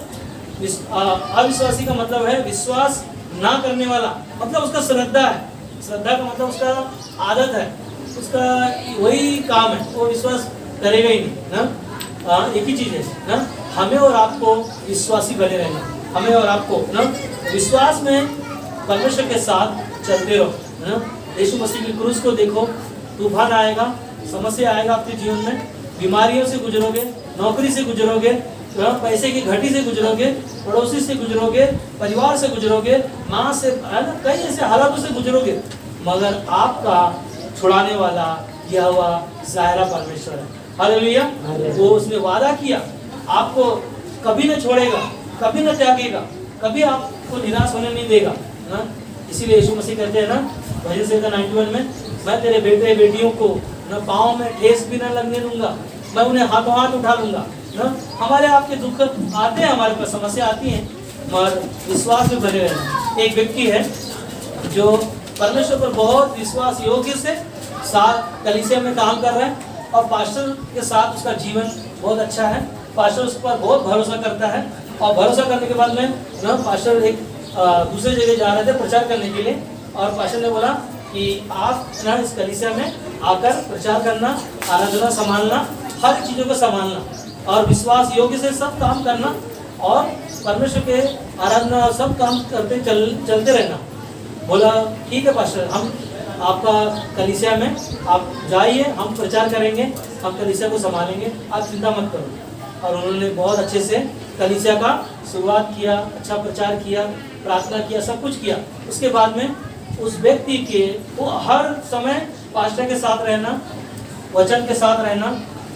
A: अविश्वासी का मतलब है विश्वास ना करने वाला, मतलब उसका श्रद्धा है, श्रद्धा का मतलब उसका आदत है, उसका वही काम है, वो विश्वास करेगा ही नहीं ना। एक ही चीज़ है ना, हमें और आपको विश्वासी बने रहना, हमें और आपको ना विश्वास में परमेश्वर के साथ चलते रहो, है ना। यीशु मसीह की क्रूस को देखो, तूफान आएगा, समस्या आएगा आपके जीवन में, बीमारियों से गुजरोगे, नौकरी से गुजरोगे, पैसे की घटी से गुजरोगे, पड़ोसी से गुजरोगे, परिवार से गुजरोगे, माँ से, है ना, कई ऐसे हालातों से गुजरोगे, मगर आपका छुड़ाने वाला यहोवा ज़ाहिरा परमेश्वर है। हालेलुया। वो उसने वादा किया, आपको कभी न छोड़ेगा, कभी न त्यागेगा, कभी आपको निराश होने नहीं देगा ना। इसीलिए यीशु मसीह कहते हैं ना भजन संहिता 91 में, मैं तेरे बेटे बेटियों को न पाँव में ठेस भी न लगने दूंगा, मैं उन्हें हाथों हाथ उठा लूंगा ना। हमारे आपके दुख आते हैं, हमारे पास समस्या आती हैं, मगर विश्वास में बने रहना। एक व्यक्ति है जो परमेश्वर पर बहुत विश्वास योग्य से साथ कलीसिया में काम कर रहा है, और पास्टर के साथ उसका जीवन बहुत अच्छा है, पास्टर उस पर बहुत भरोसा करता है, और भरोसा करने के बाद में ना पास्टर एक दूसरे जगह जा रहे थे प्रचार करने के लिए, और पास्टर ने बोला कि आप ना इस कलीसिया में आकर प्रचार करना, आराधना संभालना, हर चीज़ों को संभालना, और विश्वास योग्य से सब काम करना, और परमेश्वर के आराधना सब काम करते चलते रहना। बोला ठीक है पास्टर, हम आपका कलीसिया में आप जाइए, हम प्रचार करेंगे, हम कलीसिया को संभालेंगे, आप चिंता मत करो। और उन्होंने बहुत अच्छे से कलीसिया का शुरुआत किया, अच्छा प्रचार किया, प्रार्थना किया, सब कुछ किया। उसके बाद में उस व्यक्ति के वो हर समय पास्टर के साथ रहना, वचन के साथ रहना,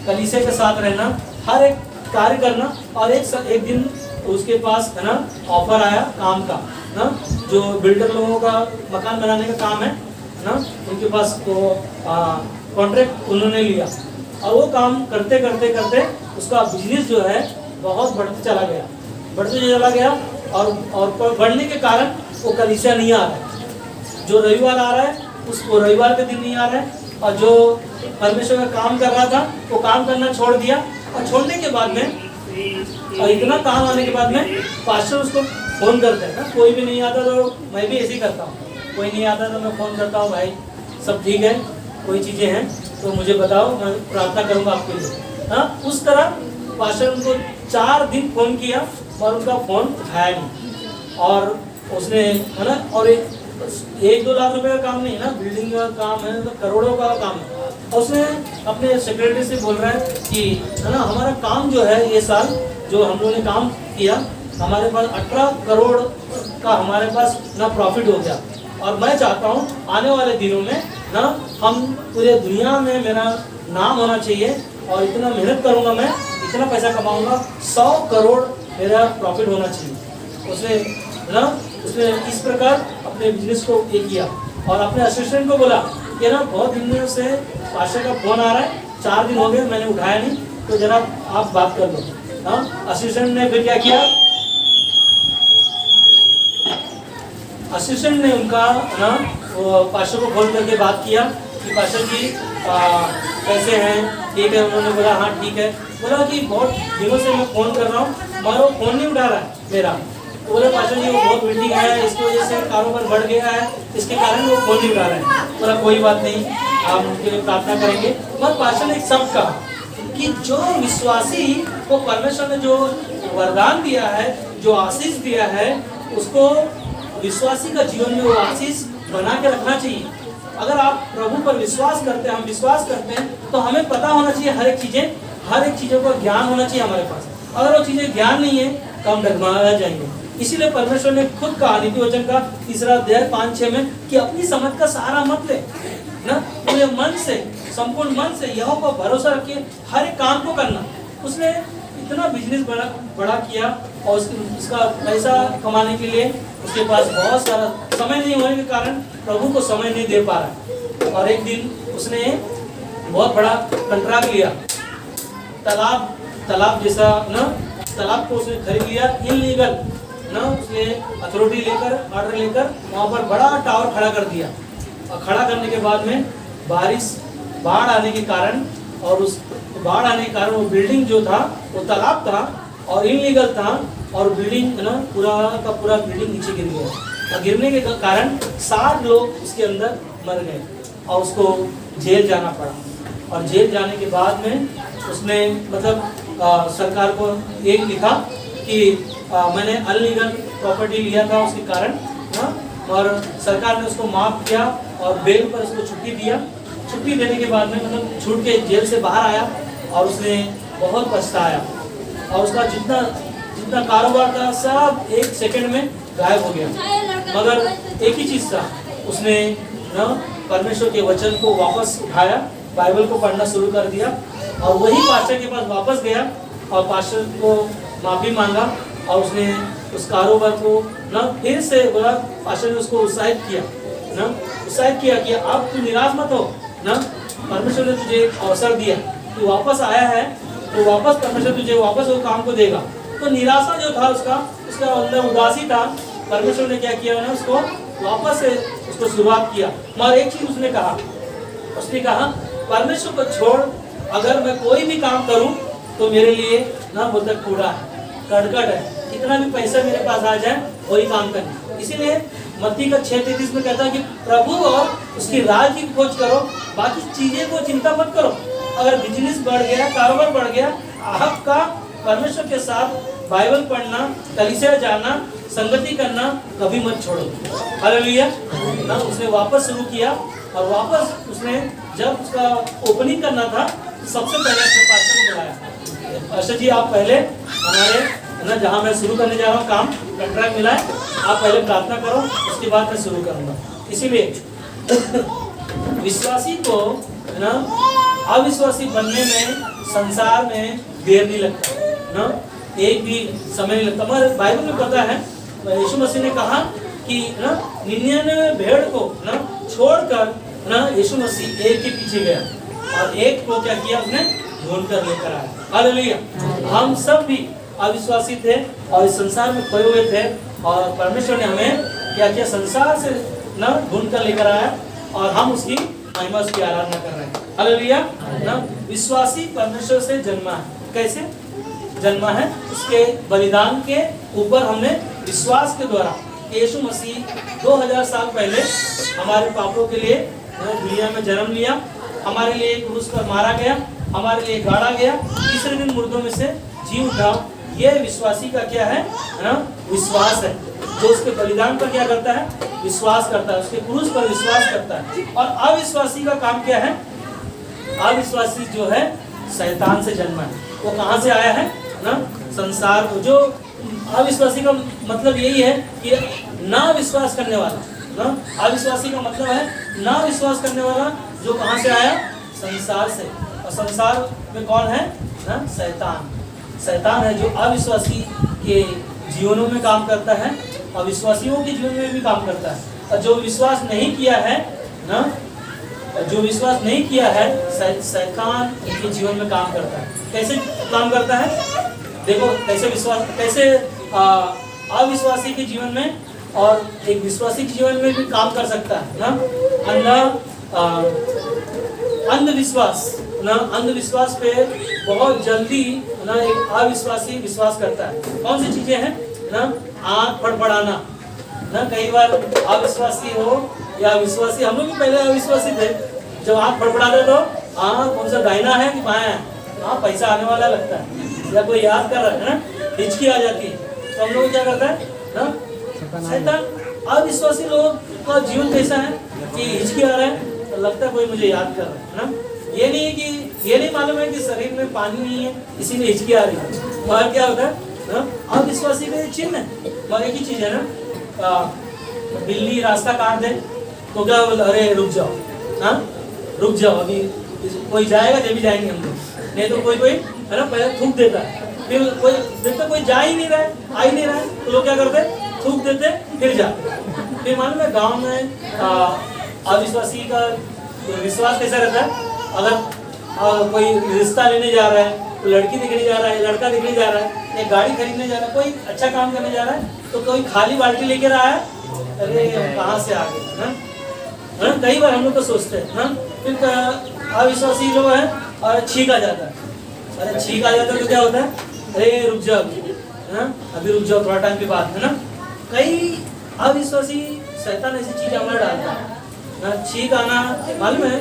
A: कलीसिया के साथ रहना, हर एक कार्य करना, और एक दिन उसके पास, है ना, ऑफर आया काम का ना, जो बिल्डर लोगों का मकान बनाने का काम है ना, उनके पास वो कॉन्ट्रैक्ट उन्होंने लिया, और वो काम करते करते करते उसका बिजनेस जो है बहुत बढ़ते चला गया, और बढ़ने के कारण वो कलीसिया नहीं आ रहा है। जो रविवार आ रहा है उसको रविवार के दिन नहीं आ रहा है, और जो परमेश्वर का काम कर रहा था वो काम करना छोड़ दिया, और छोड़ने के बाद में, और इतना काम आने के बाद में पास्टर उसको फ़ोन करते हैं ना, कोई भी नहीं आता तो मैं भी ऐसे ही करता हूँ, कोई नहीं आता तो मैं फ़ोन करता हूँ, भाई सब ठीक है, कोई चीज़ें हैं तो मुझे बताओ, मैं प्रार्थना करूँगा आपके लिए। हाँ, उस तरह पास्टर उनको 4 दिन फ़ोन किया, और उनका फ़ोन उठाया नहीं, और उसने, है ना, और 1-2 लाख रुपए का काम नहीं है ना, बिल्डिंग का काम है, तो करोड़ों का काम है। और उसने अपने सेक्रेटरी से बोल रहा है कि, है ना, हमारा काम जो है ये साल जो हम लोगों ने काम किया, हमारे पास 18 करोड़ का हमारे पास ना प्रॉफिट हो गया, और मैं चाहता हूँ आने वाले दिनों में ना हम पूरे दुनिया में मेरा नाम होना चाहिए, और इतना मेहनत करूँगा मैं, इतना पैसा कमाऊँगा, 100 करोड़ मेरा प्रॉफिट होना चाहिए। उसने इस प्रकार अपने बिजनेस को ये किया, और अपने असिस्टेंट को बोला कि ना बहुत दिनों से पास्टर का फ़ोन आ रहा है, 4 दिन हो गए मैंने उठाया नहीं, तो जरा आप बात कर लो। हाँ, असिस्टेंट ने फिर क्या किया, असिस्टेंट ने उनका ना पास्टर को फोन करके बात किया कि पास्टर जी कैसे हैं, ठीक है। उन्होंने बोला हाँ ठीक है। बोला कि बहुत दिनों से मैं फ़ोन कर रहा हूँ मगर वो फ़ोन नहीं उठा रहा है मेरा। तो बोले पास्टर जी वो बहुत मीटिंग है, इसकी वजह से कारोबार बढ़ गया है, इसके कारण वो फ़ोन नहीं उठा रहा है। बोला कोई बात नहीं, आप उनके लिए प्रार्थना करेंगे। मगर पास्टर ने एक शब्द कहा कि जो विश्वासी को परमेश्वर ने जो वरदान दिया है, जो आशीष दिया है, उसको विश्वासी का जीवन में वो आशीष बना के रखना चाहिए। अगर आप प्रभु पर विश्वास करते हैं, हम विश्वास करते हैं, तो हमें पता होना चाहिए हर एक चीज़ों का ज्ञान होना चाहिए हमारे पास। अगर वो चीज़ें ज्ञान नहीं है तो हम डगमगा जाएंगे। इसीलिए परमेश्वर ने खुद कहा नीति वचन का 3 अध्याय 5-6 में कि अपनी समझ का सहारा मत ले ना, पूरे मन से, संपूर्ण मन से यहोवा पर भरोसा रखिए, हर एक काम को करना। उसने इतना बिजनेस बड़ा किया और उसका पैसा कमाने के लिए उसके पास बहुत सारा समय नहीं होने के कारण प्रभु को समय नहीं दे पा रहा। और एक दिन उसने बहुत बड़ा कंट्रैक्ट लिया, तालाब जैसा ना, तालाब को उसने खरीद लिया इनलीगल ना। उसने अथॉरिटी लेकर, ऑर्डर लेकर वहाँ पर बड़ा टावर खड़ा कर दिया और खड़ा करने के बाद में बाढ़ आने के कारण, और उस बाढ़ आने के कारण वो बिल्डिंग जो था वो तालाब था और इनलीगल था, और बिल्डिंग ना पूरा का पूरा बिल्डिंग नीचे गिर गया, और गिरने के कारण 60 लोग उसके अंदर मर गए और उसको जेल जाना पड़ा। और जेल जाने के बाद में उसने मतलब सरकार को एक लिखा कि मैंने अनलीगल प्रॉपर्टी लिया था उसके कारण, और सरकार ने उसको माफ़ किया और बेल पर उसको छुट्टी दिया। छुट्टी देने के बाद में मतलब छूट के जेल से बाहर आया और उसने बहुत पछताया, और उसका जितना कारोबार था सब 1 सेकंड में गायब हो गया। मगर एक ही चीज़ था, उसने ना परमेश्वर के वचन को वापस उठाया, बाइबल को पढ़ना शुरू कर दिया, और वही पास्टर के पास वापस गया और पास्टर को माफ़ी मांगा, और उसने उस कारोबार को ना फिर से बोला। पास्टर ने उसको उत्साहित किया कि अब तू निराश मत हो ना, परमेश्वर ने तुझे एक अवसर दिया, तू वापस आया है तो वापस परमेश्वर तुझे वापस वो काम को देगा। तो निराशा जो था उसका अंदर उदासी था, परमेश्वर ने क्या किया ना, उसको वापस से उसको शुरुआत किया। मगर एक चीज उसने कहा परमेश्वर को छोड़ अगर मैं कोई भी काम करूं तो मेरे लिए ना बोलता कूड़ा है, कड़कट है, कितना भी पैसा मेरे पास आ जाए वही काम करना। इसीलिए मत्ती का 6:33 में कहता है कि प्रभु और उसकी राज की खोज करो, बाकी चीजें को चिंता मत करो। अगर बिजनेस बढ़ गया, कारोबार बढ़ गया, आपका परमेश्वर के साथ बाइबल पढ़ना, कलीसिया जाना, संगति करना कभी मत छोड़ो। हालेलुया। ना उसने वापस शुरू किया, और वापस उसने जब उसका ओपनिंग करना था सबसे पहले अपने पास्टर को बुलाया। पास्टर जी आप पहले हमारे ना जहाँ मैं शुरू करने जा रहा हूँ काम, कंट्रैक्ट मिला है, आप पहले प्रार्थना करो, उसके बाद मैं शुरू करूँगा। इसीलिए विश्वासी को ना अविश्वासी बनने में संसार में देर नहीं लगता ना, एक भी समय नहीं लगता। हमारे बाइबल में पता है यीशु मसीह ने कहा कि ना 99 भेड़ को ना छोड़कर ना यीशु मसीह एक के पीछे गया, और एक को क्या किया, उसने ढूंढ कर लेकर आया। हालेलुया। हम सब भी अविश्वासी थे और इस संसार में खोए हुए थे, और परमेश्वर ने हमें क्या किया, संसार से ना ढूंढ कर लेकर आया, और हम उसकी महिमा, उसकी आराधना कर रहे हैं। हालेलुया। ना विश्वासी परमेश्वर से जन्मा है। कैसे जन्मा है? उसके बलिदान के ऊपर हमने विश्वास के द्वारा, यीशु मसीह 2000 साल पहले हमारे पापों के लिए दुनिया में जन्म लिया, हमारे लिए क्रूस पर मारा गया, हमारे लिए गाड़ा गया, तीसरे दिन मुर्दों में से जी उठा। ये विश्वासी का क्या है ना, विश्वास है। जो उसके बलिदान पर क्या करता है, विश्वास करता है, उसके क्रूस पर विश्वास करता है। और अविश्वासी का काम क्या है? अविश्वासी जो है शैतान से जन्मा है। वो कहाँ से आया है ना, संसार को। जो अविश्वासी का मतलब यही है कि ना विश्वास करने वाला ना, अविश्वासी का मतलब है ना विश्वास करने वाला, जो कहाँ से आया, संसार से। और संसार में कौन है ना, शैतान है, जो अविश्वासी के जीवनों में काम करता है, और विश्वासियों के जीवन में भी काम करता है। और जो विश्वास नहीं किया है ना, जो विश्वास नहीं किया है, शैतान इनके जीवन में काम करता है। कैसे काम करता है? देखो कैसे अविश्वासी के जीवन में और एक विश्वासी के जीवन में भी काम कर सकता है ना। अंधविश्वास पे बहुत जल्दी ना एक अविश्वासी विश्वास करता है। कौन सी चीजें हैं ना, आँख फड़फड़ाना ना। कई बार अविश्वासी हो या विश्वासी, हम लोग भी पहले अविश्वासी थे, जब आँख फड़फड़ाते तो कौन सा दाहिना है कि बायां है, पैसा आने वाला लगता है, या कोई याद कर रहा है ना, हिचकी आ जाती है, तो हम लोग क्या करता है ना, शैतान। अविश्वासी लोगों का जीवन कैसा है कि हिचकी आ रहा है तो लगता है कोई मुझे याद कर रहा है ना। ये नहीं मालूम है कि शरीर में पानी नहीं है, इसीलिए हिचकी आ रही है। मगर क्या होता है ना, अविश्वासी का चिन्ह है। मगर एक ही चीज है ना, बिल्ली रास्ता काट दे तो क्या बोला, अरे रुक जाओ, अभी कोई जाएगा जब भी जाएंगे हम लोग, नहीं तो कोई है ना पहले थूक देता है। फिर कोई देखता कोई जा ही नहीं रहा है, आ ही नहीं रहा है, तो लोग क्या करते, थूक देते फिर जाते। फिर मालूम है गाँव में अविश्वासी का विश्वास कैसा रहता है, अगर कोई रिश्ता लेने जा रहा है, कोई लड़की देखने जा रहा है, लड़का देखने जा रहा है, एक गाड़ी खरीदने जा रहा है, कोई अच्छा काम करने जा रहा है, तो कोई खाली बाल्टी लेकर आया है, अरे कहाँ से आ गए ना, है ना। कई बार हम लोग तो सोचते हैं ना, फिर अविश्वासी लोग हैं और छींक आ जाता है। अरे छींक आ जाता है तो क्या होता है, अरे रुक जाओ, है ना, अभी रुक जाओ, थोड़ा टाइम के बाद, है ना। कई अविश्वासी शैतान ऐसी चीज हमारे डालता है ना। छींक आना मालूम है,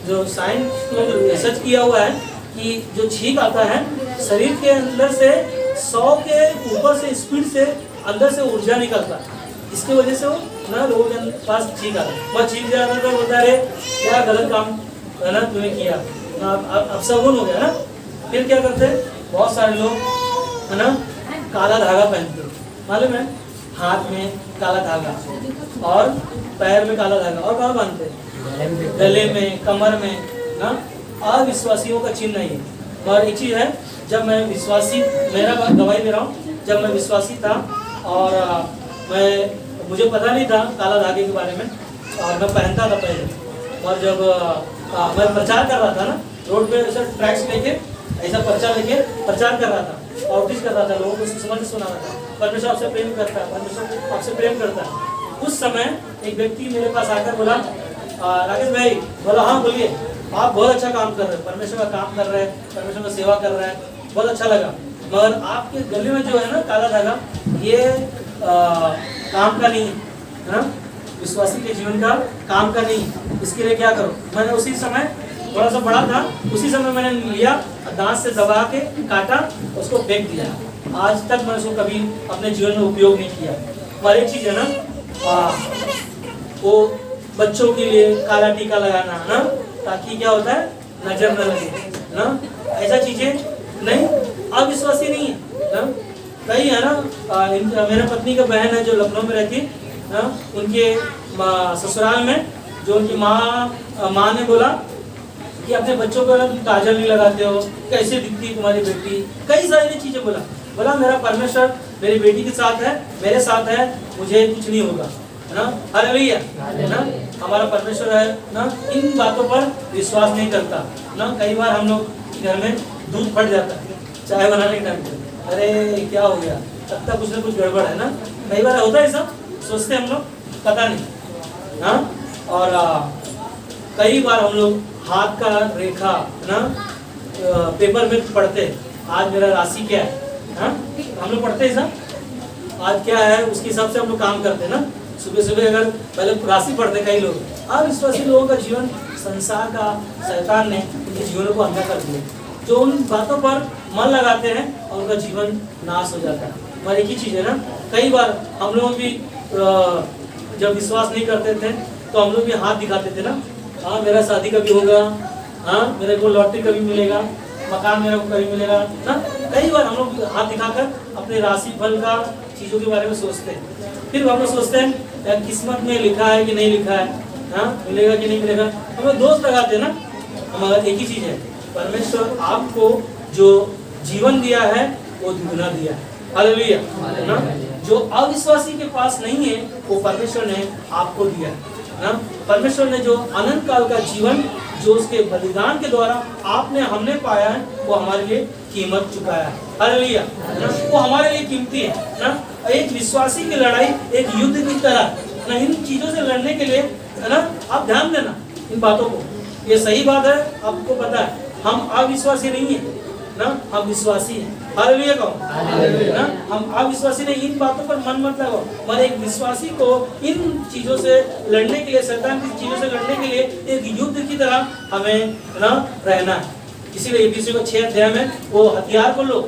A: जो साइंस में जो रिसर्च किया हुआ है कि जो छींक आता है शरीर के अंदर से 100 के ऊपर से स्पीड से अंदर से ऊर्जा निकलता है, इसकी वजह से वो ना लोगों के पास छींक आता है। वह छींक जाता तो बोलता है क्या गलत काम है ना तूने किया, अब सगुन हो गया ना। फिर क्या करते हैं बहुत सारे लोग, है ना, काला धागा पहनते, मालूम है, हाथ में काला धागा और पैर में काला धागा, और कहाँ बांधते हैं, गले में, कमर में ना। अविश्वासियों का चिन्ह नहीं है। और एक चीज़ है, जब मैं विश्वासी, मेरा गवाही दे रहा हूँ, जब मैं विश्वासी था और मुझे पता नहीं था काला धागे के बारे में, और मैं पहनता था पहले। और जब मैं प्रचार कर रहा था ना, रोड पे ऐसा ट्रैक्स लेके, ऐसा पर्चा लेके प्रचार कर रहा था, आउटरीच कर रहा था, लोगों को समझ सुना रहा था, परमेश्वर आपसे प्रेम करता है, परमेश्वर आपसे प्रेम करता है। उस समय एक व्यक्ति मेरे पास आकर बोला, राकेश भाई, बोला हाँ बोलिए, आप बहुत अच्छा काम कर रहे हैं, परमेश्वर का काम कर रहे हैं, परमेश्वर का सेवा कर रहे हैं, बहुत अच्छा लगा, मगर आपके गले में जो है ना काला धागा, ये काम का नहीं है ना, विश्वासी के जीवन का काम का नहीं, इसके लिए क्या करो। मैंने उसी समय, थोड़ा सा बड़ा था, उसी समय मैंने लिया, दांत से दबा के काटा, उसको फेंक दिया। आज तक मैंने उसको कभी अपने जीवन में उपयोग नहीं किया। और एक चीज़ है ना, वो बच्चों के लिए काला टीका लगाना ना, ताकि क्या होता है, नजर न लगे ना, ऐसा चीजें नहीं, अविश्वासी नहीं है ना। कई है ना, मेरे पत्नी का बहन है जो लखनऊ में रहती है ना, उनके ससुराल में जो उनकी माँ ने बोला कि अपने बच्चों को तुम काजल नहीं लगाते हो, कैसे दिखती है तुम्हारी बेटी, कई सारी चीजें बोला मेरा परमेश्वर मेरी बेटी के साथ है, मेरे साथ है, मुझे कुछ नहीं होगा, है ना। हालेलुया, है ना, हमारा परमेश्वर है ना। इन बातों पर विश्वास नहीं करता ना। कई बार हम लोग घर में दूध फट जाता है चाय बनाने के टाइम पे, अरे क्या हो गया, तब तक कुछ ना कुछ गड़बड़ है ना। कई बार होता है ऐसा, सोचते हम लोग, पता नहीं हाँ। और कई बार हम लोग हाथ का रेखा ना पेपर में पढ़ते, आज मेरा राशि क्या है हाँ, हम लोग पढ़ते हैं सब, आज क्या है, उसके हिसाब से हम लोग काम करते हैं ना। सुबह सुबह अगर पहले राशि पढ़ते कई लोग। अविश्वासी लोगों का जीवन, संसार का शैतान ने उनके जीवन को अंधा कर दिया, जो उन बातों पर मन लगाते हैं और उनका जीवन नाश हो जाता है। और एक ही चीज़ है ना, कई बार हम लोग भी जब विश्वास नहीं करते थे तो हम लोग भी हाथ दिखाते थे ना, हाँ मेरा शादी कभी होगा, हाँ मेरे को लॉटरी कभी मिलेगा, मकान मेरे को कभी मिलेगा ना। कई बार हम लोग हाथ दिखाकर अपने राशि फल का चीज़ों के बारे में सोचते हैं। फिर हम लोग सोचते हैं किस्मत में लिखा है कि नहीं लिखा है, हाँ मिलेगा कि नहीं मिलेगा, हम लोग दोस्त लगाते हैं ना। मगर एक ही चीज़ है, परमेश्वर आपको जो जीवन दिया है वो दुगना दिया है। हालेलुया, ना। जो अविश्वासी के पास नहीं है वो परमेश्वर ने आपको दिया है ना। परमेश्वर ने जो अनंत काल का जीवन जो उसके बलिदान के द्वारा आपने हमने पाया है, वो हमारे लिए कीमत चुकाया है। हालेलुया, ना। वो हमारे लिए कीमती है ना। एक विश्वासी की लड़ाई एक युद्ध की तरह ना, इन चीजों से लड़ने के लिए है ना, आप ध्यान देना इन बातों को। ये सही बात है, आपको पता है हम अविश्वासी नहीं है ना, हम विश्वासी हैं। हालेलुया कहो ना, हम अविश्वासी नहीं। इन बातों पर मन मत लगाओ, मगर एक विश्वासी को इन चीजों से लड़ने के लिए, शैतान की चीजों से लड़ने के लिए एक युद्ध की तरह हमें ना रहना है। इसीलिए इफिसियों के 6 अध्याय में वो हथियार को लो,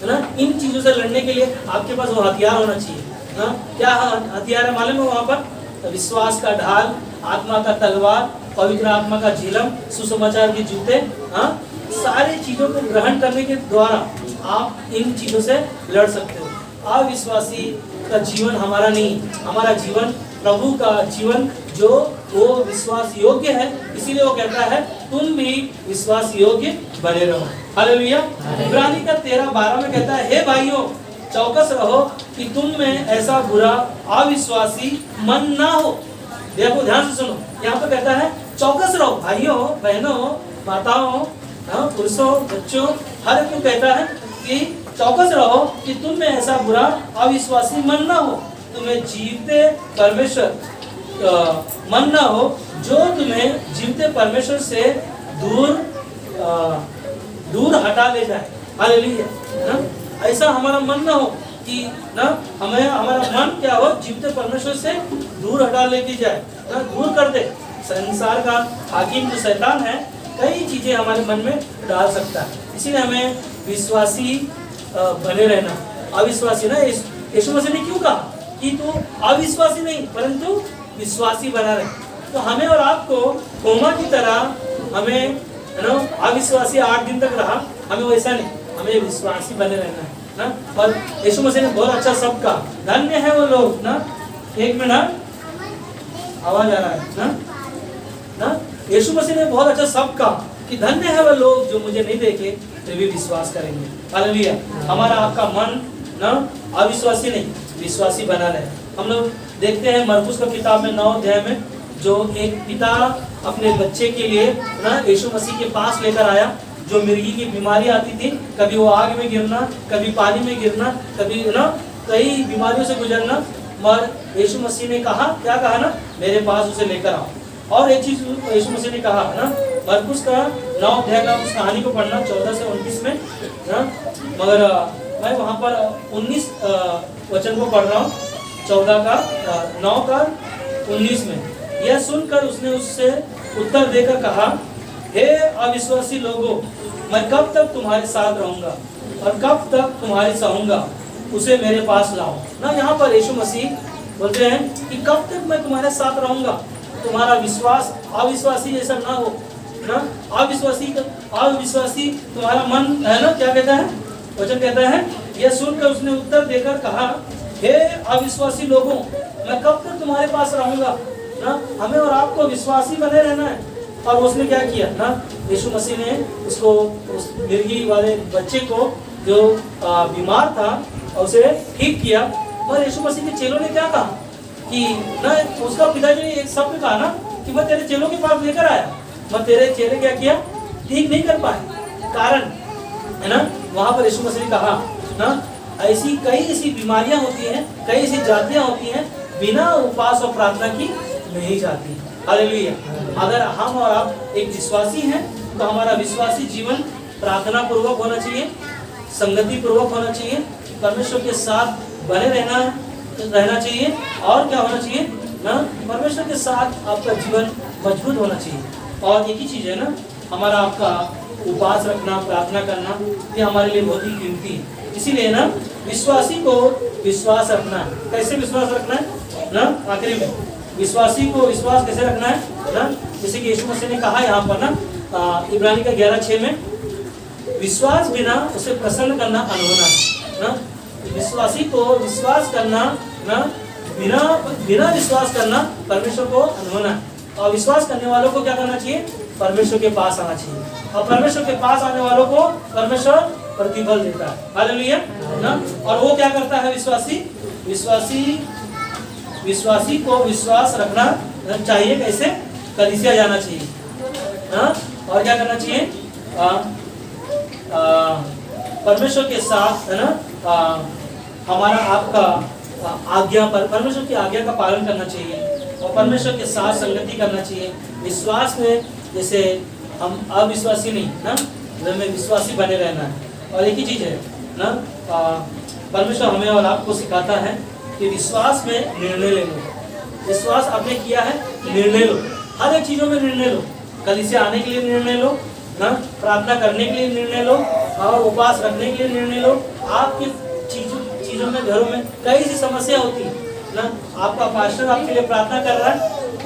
A: है ना। इन चीजों से लड़ने के लिए आपके पास वो हथियार होना चाहिए ना। क्या हथियार है मालूम है वहाँ पर? तो विश्वास का ढाल, आत्मा का तलवार, पवित्र आत्मा का झिलम, सुसमाचार के जूते, हाँ सारी चीजों को ग्रहण करने के द्वारा आप इन चीजों से लड़ सकते हो। अविश्वासी का जीवन हमारा नहीं, हमारा जीवन प्रभु का जीवन जो वो विश्वास योग्य है। इसीलिए वो कहता है तुम भी विश्वास योग्य बने रहो। हालेलुया। इब्रानी का 13:12 में कहता है, हे भाइयों चौकस रहो कि तुम में ऐसा बुरा अविश्वासी मन ना हो। देखो ध्यान से सुनो, यहाँ पे कहता है चौकस रहो, भाइयों बहनों माताओं पुरुषों बच्चों, हर एक को कहता है कि चौकस रहो कि तुम में ऐसा बुरा अविश्वासी मन ना हो। तुम्हें जीवते परमेश्वर मन न हो जो तुम्हें जीवते परमेश्वर से दूर हटा ले जाए। हालेलुया ना, ऐसा हमारा मन न हो कि ना हमें हमारा मन क्या हो जीवते परमेश्वर से दूर हटा लेके जाए ना, दूर कर दे। संसार का हाकिम जो शैतान है कई चीजें हमारे मन में डाल सकता है, इसीलिए हमें विश्वासी बने रहना। अविश्वासी ना, यीशु मसीह ने क्यों कहा कि तू अविश्वासी नहीं परंतु विश्वासी बना रहे। तो हमें और आपको थोमा की तरह हमें ना अविश्वासी 8 दिन तक रहा, हमें वैसा नहीं, हमें विश्वासी बने रहना है ना। और यीशु मसीह ने बहुत अच्छा सब कहा, धन्य है वो लोग ना, एक मिनट आवाज आ रहा है ना, यीशु मसीह ने बहुत अच्छा सब कहा कि धन्य है वो लोग जो मुझे नहीं देखे तो भी विश्वास करेंगे। हालेलुया। हमारा आपका मन ना अविश्वासी नहीं विश्वासी बना रहे। हम लोग देखते हैं मरकुस का किताब में 9 अध्याय में, जो एक पिता अपने बच्चे के लिए ना यीशु मसीह के पास लेकर आया, जो मिर्गी की बीमारी आती थी, कभी वो आग में गिरना, कभी पानी में गिरना, कभी ना कई बीमारियों से गुजरना, मगर यीशु मसीह ने कहा, क्या कहा ना, मेरे पास उसे लेकर आओ। और एक चीज यीशु मसीह ने कहा ना, मरकुस का 9 अध्याय का उस कहानी को पढ़ना 14 से 29 में ना, मगर मैं वहाँ पर 19 वचन को पढ़ रहा हूँ, 14 का 9 का 19 में। यह सुनकर उसने उससे उत्तर देकर कहा, हे अविश्वासी लोगों, मैं कब तक तुम्हारे साथ रहूंगा और कब तक तुम्हारे सहूंगा, उसे मेरे पास लाओ ना। यहाँ पर यीशु मसीह बोलते हैं कि कब तक मैं तुम्हारे साथ रहूंगा, तुम्हारा विश्वास अविश्वासी जैसा ना हो ना, अविश्वासी तुम्हारा मन है ना। क्या कहता है वचन, कहता है यह सुनकर उसने उत्तर देकर कहा, हे अविश्वासी लोगों, मैं कब तक तुम्हारे पास रहूंगा ना। हमें और आपको विश्वासी बने रहना है। और उसने क्या किया ना, यीशु मसीह ने उसको, उस मिर्गी वाले बच्चे को जो बीमार था उसे ठीक किया। और यीशु मसीह के चेलों ने क्या कहा कि ना, उसका पिताजी ने एक शब्द कहा ना कि मैं तेरे चेलों के पास लेकर आया, मैं तेरे चेले क्या किया, ठीक नहीं कर पाए, कारण है ना। वहां पर यीशु मसीह ने कहा ना, ऐसी कई ऐसी बीमारियां होती हैं, कई ऐसी जातियां होती हैं बिना उपवास और प्रार्थना की नहीं जाती। हालेलुया। अगर हम और आप एक विश्वासी हैं तो हमारा विश्वासी जीवन प्रार्थना पूर्वक होना चाहिए, संगति पूर्वक होना चाहिए, परमेश्वर के साथ बने रहना चाहिए। और क्या होना चाहिए ना, परमेश्वर के साथ आपका जीवन मजबूत होना चाहिए। और एक ही चीज है ना, हमारा आपका उपवास रखना, प्रार्थना करना, ये हमारे लिए बहुत ही कीमती है। इसीलिए ना विश्वासी को विश्वास रखना है। कैसे विश्वास रखना है ना, आखिरी में विश्वासी को विश्वास कैसे रखना है ना, जैसे कि यीशु मसीह ने कहा यहाँ पर ना, इब्रानी का 11:6 में, विश्वास बिना उसे प्रसन्न करना अनहोना है ना। विश्वासी को विश्वास करना ना, बिना विश्वास करना परमेश्वर को अनहोना है। और विश्वास करने वालों को क्या करना चाहिए, परमेश्वर के पास आना चाहिए। और परमेश्वर के पास आने वालों को परमेश्वर प्रतिफल देता है। हालेलुया ना। और वो क्या करता है, विश्वासी को विश्वास रखना चाहिए। कैसे, कलीसिया जाना चाहिए ना, और क्या करना चाहिए, परमेश्वर के साथ है ना, हमारा आपका आज्ञा पर, परमेश्वर की आज्ञा का पालन करना चाहिए और परमेश्वर के साथ संगति करना चाहिए। विश्वास में जैसे हम अविश्वासी नहीं ना, हमें विश्वासी बने रहना है। और एक ही चीज है ना, परमेश्वर हमें और आपको सिखाता है कि विश्वास में निर्णय ले लो। विश्वास आपने किया है, निर्णय लो, हर एक चीजों में निर्णय लो। कलीसिया आने के लिए निर्णय लो ना, प्रार्थना करने के लिए निर्णय लो, और उपवास रखने के लिए निर्णय लो। आपकी चीजों में, घरों में कई सी समस्या होती है ना, आपका पास्टर आपके लिए प्रार्थना कर रहा है,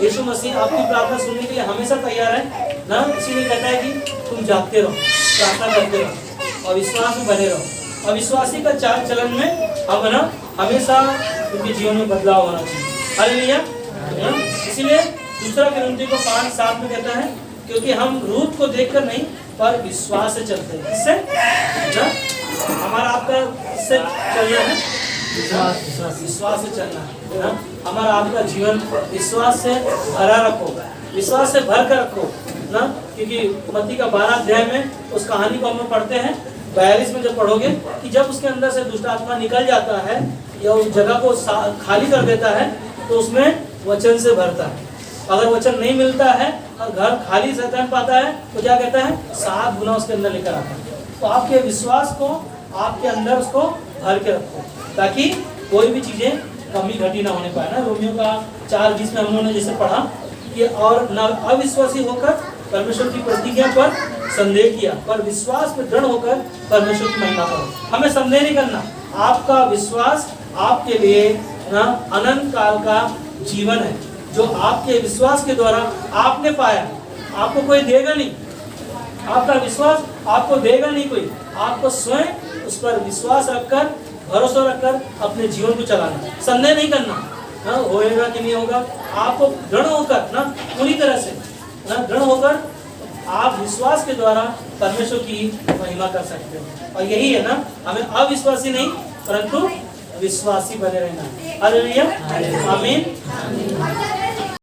A: यीशु मसीह आपकी प्रार्थना सुनने के लिए हमेशा तैयार है ना। इसीलिए कहता है कि तुम जागते रहो, प्रार्थना करते रहो और विश्वास में बने रहो। और विश्वासी का चाल चलन में हम ना हमेशा उनके जीवन में बदलाव होना चाहिए। हालेलुया। इसीलिए दूसरा कुरिन्थियों को 5:7 में कहता है, क्योंकि हम रूप को देखकर नहीं पर विश्वास से चलते हैं। इससे हमारा आपका इससे चलना है, विश्वास से चलना है ना। हमारा आपका जीवन विश्वास से भरा रखो, विश्वास से भर कर रखो ना। क्योंकि मत्ती का 12 अध्याय में उस कहानी को हम लोग पढ़ते हैं, 42 में जब पढ़ोगे कि जब उसके अंदर से दुष्ट आत्मा निकल जाता है या उस जगह को खाली कर देता है, तो उसमें वचन से भरता है। अगर वचन नहीं मिलता है और घर खाली शैतान पाता है तो क्या कहता है, 7 गुना उसके अंदर लेकर आता है। तो आपके विश्वास को आपके अंदर उसको भर के रखो ताकि कोई भी चीजें कमी घटी ना होने पाए ना। रोमियो का 4:20 में हम लोगों ने जैसे पढ़ा कि और न अविश्वासी होकर परमेश्वर की प्रतिज्ञा पर संदेह किया, पर विश्वास में दृढ़ होकर परमेश्वर की महिमा करो। हमें संदेह नहीं करना, आपका विश्वास आपके लिए ना अनंत काल का जीवन है जो आपके विश्वास के द्वारा आपने पाया। आपको कोई देगा नहीं, आपका विश्वास आपको देगा नहीं कोई, आपको स्वयं उस पर विश्वास रखकर भरोसा रखकर अपने जीवन को चलाना, संदेह नहीं करना ना होएगा कि नहीं होगा। आपको दृढ़ होकर ना पूरी तरह से ना दृढ़ होकर आप विश्वास के द्वारा परमेश्वर की महिमा कर सकते हो। और यही है ना, हमें अविश्वासी नहीं परंतु विश्वासी बने रहना। हालेलुया, आमीन।